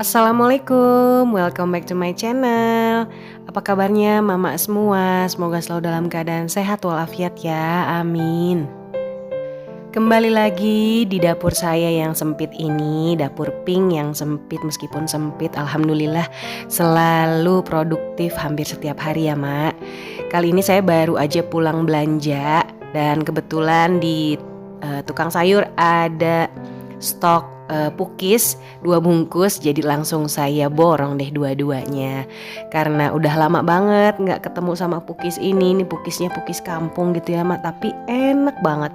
Assalamualaikum, welcome back to my channel. Apa kabarnya mama semua? Semoga selalu dalam keadaan sehat walafiat ya, amin. Kembali lagi di dapur saya yang sempit ini, dapur pink yang sempit meskipun sempit, alhamdulillah selalu produktif hampir setiap hari ya mak. Kali ini saya baru aja pulang belanja dan kebetulan di tukang sayur ada stok pukis 2 bungkus, jadi langsung saya borong deh dua-duanya karena udah lama banget nggak ketemu sama pukis ini pukisnya pukis kampung gitu ya mak, tapi enak banget,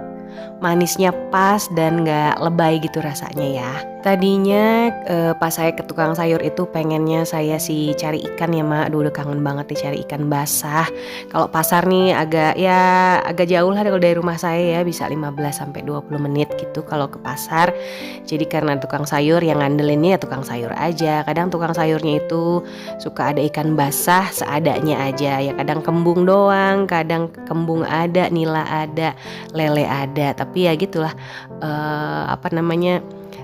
manisnya pas dan nggak lebay gitu rasanya ya. Tadinya pas saya ke tukang sayur itu pengennya saya sih cari ikan ya mak, udah kangen banget nih cari ikan basah. Kalau pasar nih agak jauh lah kalau dari rumah saya ya, bisa 15-20 menit gitu kalau ke pasar. Jadi karena tukang sayur yang ngandelinnya ya tukang sayur aja. Kadang tukang sayurnya itu suka ada ikan basah seadanya aja ya, kadang kembung doang, kadang kembung ada, nila ada, lele ada. Tapi ya gitulah,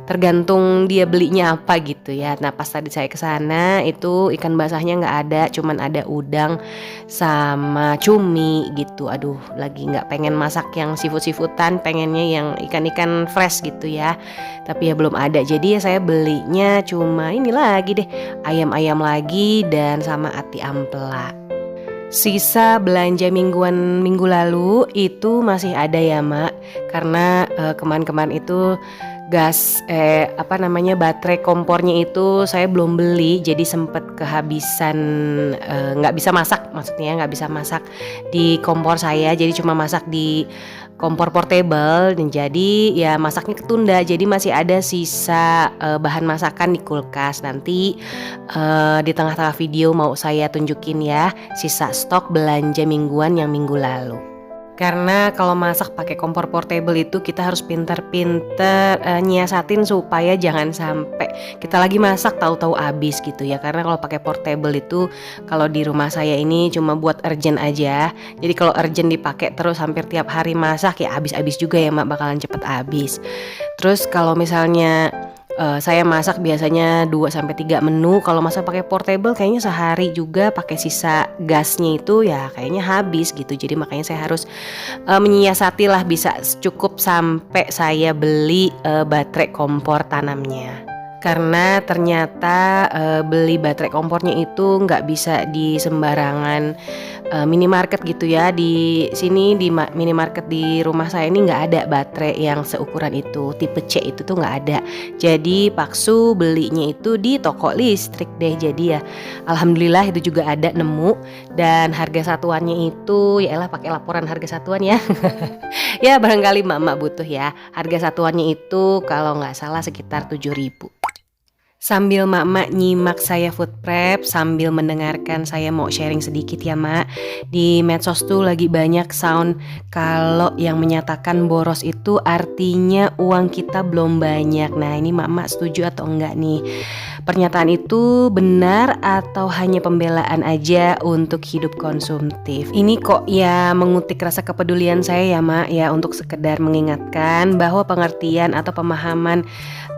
tergantung dia belinya apa gitu ya. Nah pas tadi saya kesana itu ikan basahnya nggak ada, cuman ada udang sama cumi gitu. Aduh lagi nggak pengen masak yang seafood-seafoodan, pengennya yang ikan-ikan fresh gitu ya. Tapi ya belum ada, jadi ya saya belinya cuma ini lagi deh, ayam-ayam lagi dan sama ati ampela. Sisa belanja minggu lalu itu masih ada ya mak, karena kemarin-kemarin itu baterai kompornya itu saya belum beli, jadi sempet kehabisan, nggak bisa masak, maksudnya nggak bisa masak di kompor saya, jadi cuma masak di kompor portable dan jadi ya masaknya ketunda, jadi masih ada sisa bahan masakan di kulkas. Nanti di tengah-tengah video mau saya tunjukin ya sisa stok belanja mingguan yang minggu lalu. Karena kalau masak pakai kompor portable itu kita harus pinter-pinter nyiasatin supaya jangan sampai kita lagi masak tahu-tahu habis gitu ya. Karena kalau pakai portable itu, kalau di rumah saya ini cuma buat urgent aja. Jadi kalau urgent dipakai terus hampir tiap hari masak ya habis-habis juga ya mak, bakalan cepet habis. Terus kalau misalnya saya masak biasanya 2-3 menu. Kalau masak pakai portable kayaknya sehari juga pakai sisa gasnya itu ya kayaknya habis gitu. Jadi makanya saya harus menyiasati lah, bisa cukup sampai saya beli baterai kompor tanamnya. Karena ternyata beli baterai kompornya itu nggak bisa di sembarangan minimarket gitu ya. Di sini di minimarket di rumah saya ini nggak ada baterai yang seukuran itu, tipe C itu tuh nggak ada. Jadi paksu belinya itu di toko listrik deh. Jadi ya alhamdulillah itu juga ada nemu, dan harga satuannya itu ya elah pakai laporan harga satuan ya. Ya barangkali mak butuh ya. Harga satuannya itu kalau nggak salah sekitar 7.000. Sambil mak nyimak saya food prep, sambil mendengarkan saya mau sharing sedikit ya mak. Di medsos tuh lagi banyak sound kalau yang menyatakan boros itu artinya uang kita belum banyak. Nah ini mak setuju atau enggak nih? Pernyataan itu benar atau hanya pembelaan aja untuk hidup konsumtif? Ini kok ya mengutik rasa kepedulian saya ya mak ya, untuk sekedar mengingatkan bahwa pengertian atau pemahaman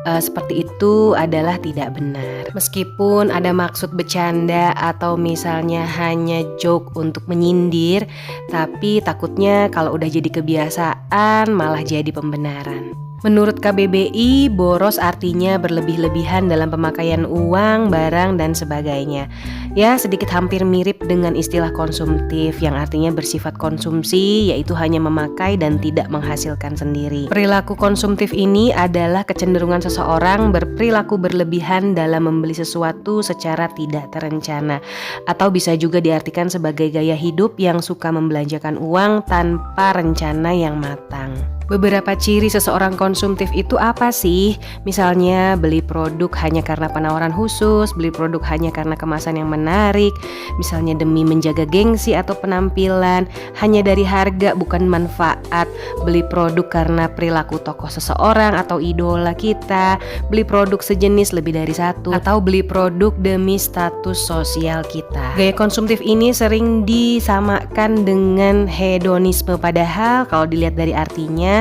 seperti itu adalah tidak benar. Meskipun ada maksud bercanda atau misalnya hanya joke untuk menyindir, tapi takutnya kalau udah jadi kebiasaan malah jadi pembenaran. Menurut KBBI, boros artinya berlebih-lebihan dalam pemakaian uang, barang, dan sebagainya. Ya, sedikit hampir mirip dengan istilah konsumtif yang artinya bersifat konsumsi, yaitu hanya memakai dan tidak menghasilkan sendiri. Perilaku konsumtif ini adalah kecenderungan seseorang berperilaku berlebihan dalam membeli sesuatu secara tidak terencana, atau bisa juga diartikan sebagai gaya hidup yang suka membelanjakan uang tanpa rencana yang matang. Beberapa ciri seseorang konsumtif itu apa sih? Misalnya beli produk hanya karena penawaran khusus, beli produk hanya karena kemasan yang menarik, misalnya demi menjaga gengsi atau penampilan, hanya dari harga bukan manfaat, beli produk karena perilaku tokoh seseorang atau idola kita, beli produk sejenis lebih dari satu, atau beli produk demi status sosial kita. Gaya konsumtif ini sering disamakan dengan hedonisme, padahal kalau dilihat dari artinya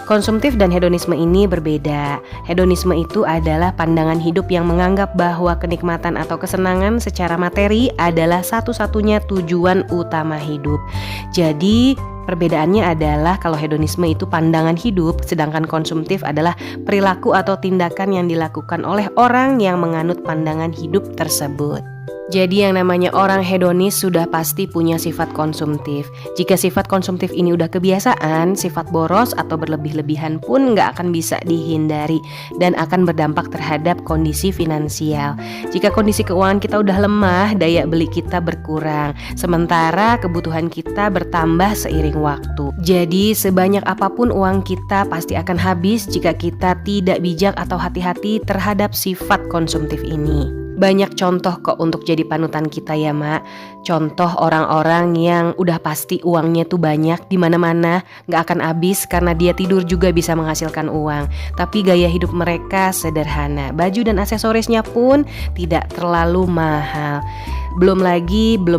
Konsumtif dan hedonisme ini berbeda. Hedonisme itu adalah pandangan hidup yang menganggap bahwa kenikmatan atau kesenangan secara materi adalah satu-satunya tujuan utama hidup. Jadi perbedaannya adalah kalau hedonisme itu pandangan hidup, sedangkan konsumtif adalah perilaku atau tindakan yang dilakukan oleh orang yang menganut pandangan hidup tersebut. Jadi yang namanya orang hedonis sudah pasti punya sifat konsumtif. Jika sifat konsumtif ini udah kebiasaan, sifat boros atau berlebih-lebihan pun nggak akan bisa dihindari dan akan berdampak terhadap kondisi finansial. Jika kondisi keuangan kita udah lemah, daya beli kita berkurang, sementara kebutuhan kita bertambah seiring waktu. Jadi sebanyak apapun uang kita pasti akan habis jika kita tidak bijak atau hati-hati terhadap sifat konsumtif ini. Banyak contoh kok untuk jadi panutan kita ya Mak. Contoh orang-orang yang udah pasti uangnya tuh banyak di mana-mana, gak akan habis karena dia tidur juga bisa menghasilkan uang. Tapi gaya hidup mereka sederhana, baju dan aksesorisnya pun tidak terlalu mahal. Belum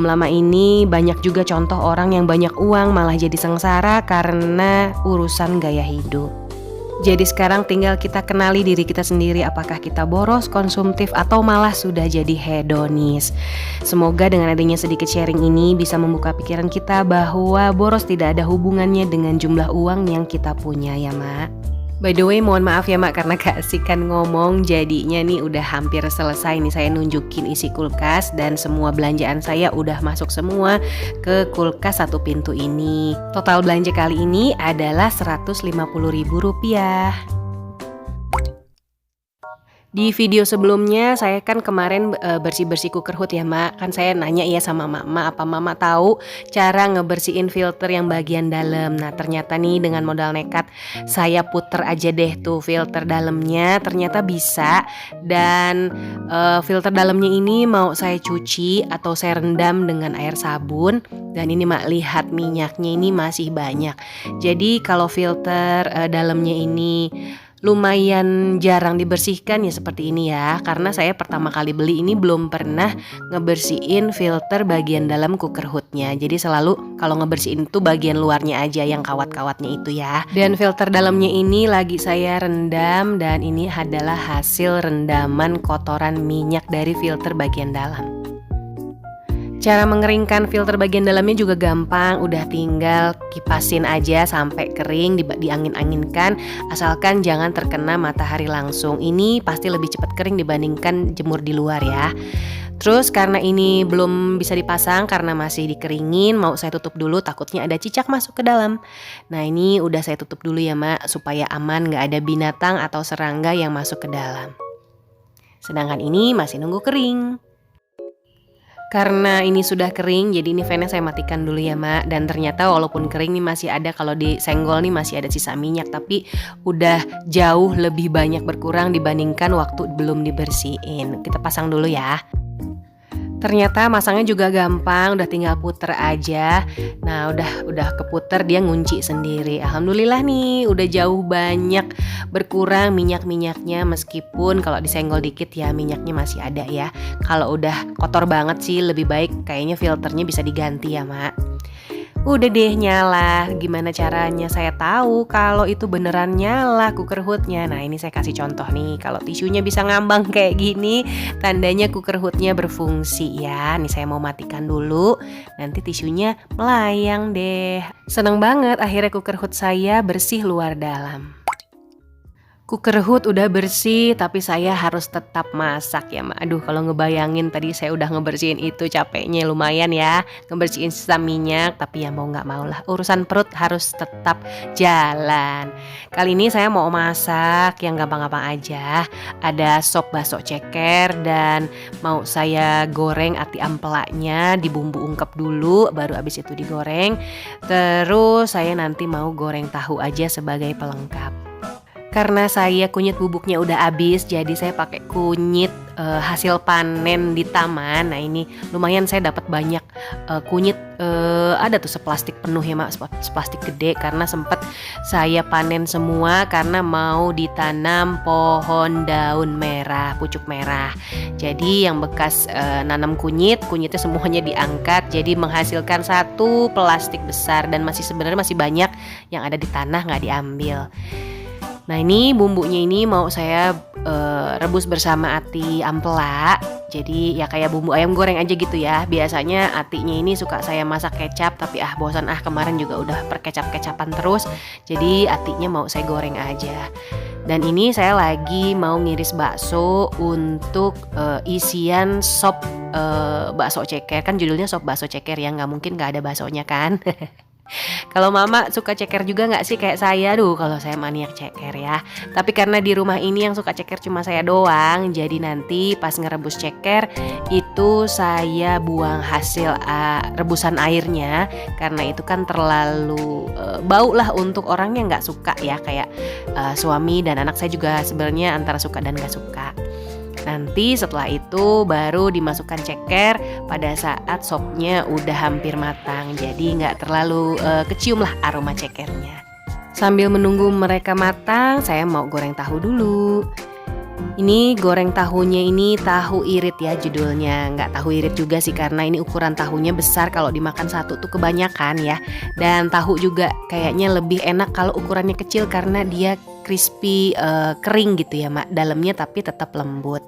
lama ini banyak juga contoh orang yang banyak uang malah jadi sengsara karena urusan gaya hidup. Jadi sekarang tinggal kita kenali diri kita sendiri, apakah kita boros, konsumtif, atau malah sudah jadi hedonis. Semoga dengan adanya sedikit sharing ini bisa membuka pikiran kita bahwa boros tidak ada hubungannya dengan jumlah uang yang kita punya ya Mak. By the way, mohon maaf ya Mak karena keasikan ngomong, jadinya nih udah hampir selesai nih saya nunjukin isi kulkas dan semua belanjaan saya udah masuk semua ke kulkas satu pintu ini. Total belanja kali ini adalah Rp150.000. Di video sebelumnya saya kan kemarin bersih-bersih cooker hood ya Mak. Kan saya nanya ya sama Mama, apa Mama tahu cara ngebersihin filter yang bagian dalam. Nah ternyata nih dengan modal nekat saya puter aja deh tuh filter dalamnya, ternyata bisa. Dan filter dalamnya ini mau saya cuci atau saya rendam dengan air sabun. Dan ini Mak lihat minyaknya ini masih banyak. Jadi kalau filter dalamnya ini lumayan jarang dibersihkan ya seperti ini ya, karena saya pertama kali beli ini belum pernah ngebersihin filter bagian dalam cooker hoodnya. Jadi selalu kalau ngebersihin itu bagian luarnya aja yang kawat-kawatnya itu ya. Dan filter dalamnya ini lagi saya rendam dan ini adalah hasil rendaman kotoran minyak dari filter bagian dalam. Cara mengeringkan filter bagian dalamnya juga gampang, udah tinggal kipasin aja sampai kering, diangin-anginkan, asalkan jangan terkena matahari langsung. Ini pasti lebih cepat kering dibandingkan jemur di luar ya. Terus karena ini belum bisa dipasang karena masih dikeringin, mau saya tutup dulu takutnya ada cicak masuk ke dalam. Nah ini udah saya tutup dulu ya Mak, supaya aman gak ada binatang atau serangga yang masuk ke dalam. Sedangkan ini masih nunggu kering. Karena ini sudah kering, jadi ini fannya saya matikan dulu ya Mak. Dan ternyata walaupun kering nih masih ada, kalau disenggol nih masih ada sisa minyak. Tapi udah jauh lebih banyak berkurang dibandingkan waktu belum dibersihin. Kita pasang dulu ya. Ternyata masangnya juga gampang, udah tinggal puter aja. Nah udah keputer dia ngunci sendiri. Alhamdulillah nih udah jauh banyak berkurang minyak-minyaknya. Meskipun kalau disenggol dikit ya minyaknya masih ada ya. Kalau udah kotor banget sih lebih baik kayaknya filternya bisa diganti ya Mak. Udah deh nyala. Gimana caranya saya tahu kalau itu beneran nyala cooker hoodnya? Nah ini saya kasih contoh nih. Kalau tisunya bisa ngambang kayak gini, tandanya cooker hoodnya berfungsi ya. Nih saya mau matikan dulu, nanti tisunya melayang deh. Seneng banget akhirnya cooker hood saya bersih luar dalam. Cooker hood udah bersih, tapi saya harus tetap masak ya Mak. Aduh kalau ngebayangin tadi saya udah ngebersihin itu capeknya lumayan ya. Ngebersihin sisa minyak, tapi ya mau gak mau lah. Urusan perut harus tetap jalan. Kali ini saya mau masak yang gampang-gampang aja. Ada sop bakso ceker dan mau saya goreng ati ampelaknya, dibumbu ungkep dulu, baru abis itu digoreng. Terus saya nanti mau goreng tahu aja sebagai pelengkap. Karena saya kunyit bubuknya udah habis, jadi saya pakai kunyit hasil panen di taman. Nah ini lumayan saya dapat banyak kunyit, ada tuh seplastik penuh ya mak, seplastik gede, karena sempet saya panen semua karena mau ditanam pohon daun merah, pucuk merah. Jadi yang bekas nanam kunyitnya semuanya diangkat, jadi menghasilkan satu plastik besar, dan sebenarnya masih banyak yang ada di tanah nggak diambil. Nah ini bumbunya ini mau saya rebus bersama ati ampela. Jadi ya kayak bumbu ayam goreng aja gitu ya. Biasanya atinya ini suka saya masak kecap, tapi bosan kemarin juga udah perkecap-kecapan terus. Jadi atinya mau saya goreng aja. Dan ini saya lagi mau ngiris bakso untuk isian sop bakso ceker. Kan judulnya sop bakso ceker ya, nggak mungkin nggak ada baksonya kan. Kalau mama suka ceker juga nggak sih kayak saya? Kalau saya maniak ceker ya. Tapi karena di rumah ini yang suka ceker cuma saya doang, jadi nanti pas ngerebus ceker itu saya buang hasil rebusan airnya, karena itu kan terlalu bau lah untuk orang yang nggak suka ya, kayak suami dan anak saya juga sebenarnya antara suka dan nggak suka. Nanti setelah itu baru dimasukkan ceker pada saat sopnya udah hampir matang. Jadi nggak terlalu kecium lah aroma cekernya. Sambil menunggu mereka matang, saya mau goreng tahu dulu. Ini goreng tahunya ini tahu irit ya judulnya. Nggak tahu irit juga sih, karena ini ukuran tahunya besar, kalau dimakan satu tuh kebanyakan ya. Dan tahu juga kayaknya lebih enak kalau ukurannya kecil karena dia crispy kering gitu ya mak, dalamnya tapi tetap lembut.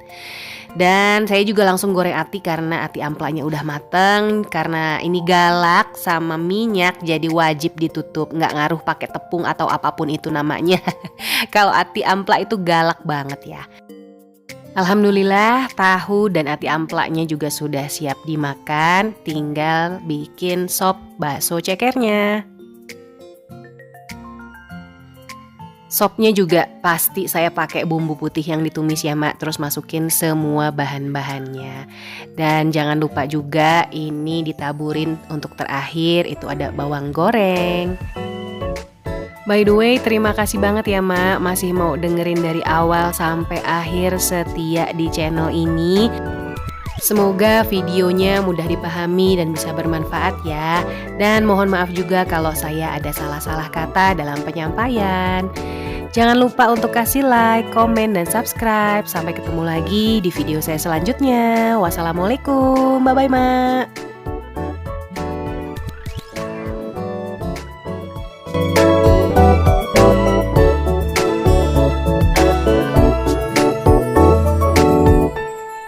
Dan saya juga langsung goreng ati karena ati amplanya udah mateng. Karena ini galak sama minyak jadi wajib ditutup, nggak ngaruh pakai tepung atau apapun itu namanya. Kalau ati ampla itu galak banget ya. Alhamdulillah tahu dan ati amplaknya juga sudah siap dimakan, tinggal bikin sop bakso cekernya. Sopnya juga pasti saya pakai bumbu putih yang ditumis ya mak, terus masukin semua bahan-bahannya. Dan jangan lupa juga ini ditaburin untuk terakhir, itu ada bawang goreng. By the way, terima kasih banget ya mak, masih mau dengerin dari awal sampai akhir, setia di channel ini. Semoga videonya mudah dipahami dan bisa bermanfaat ya. Dan mohon maaf juga kalau saya ada salah-salah kata dalam penyampaian. Jangan lupa untuk kasih like, komen, dan subscribe. Sampai ketemu lagi di video saya selanjutnya. Wassalamualaikum, bye-bye mak.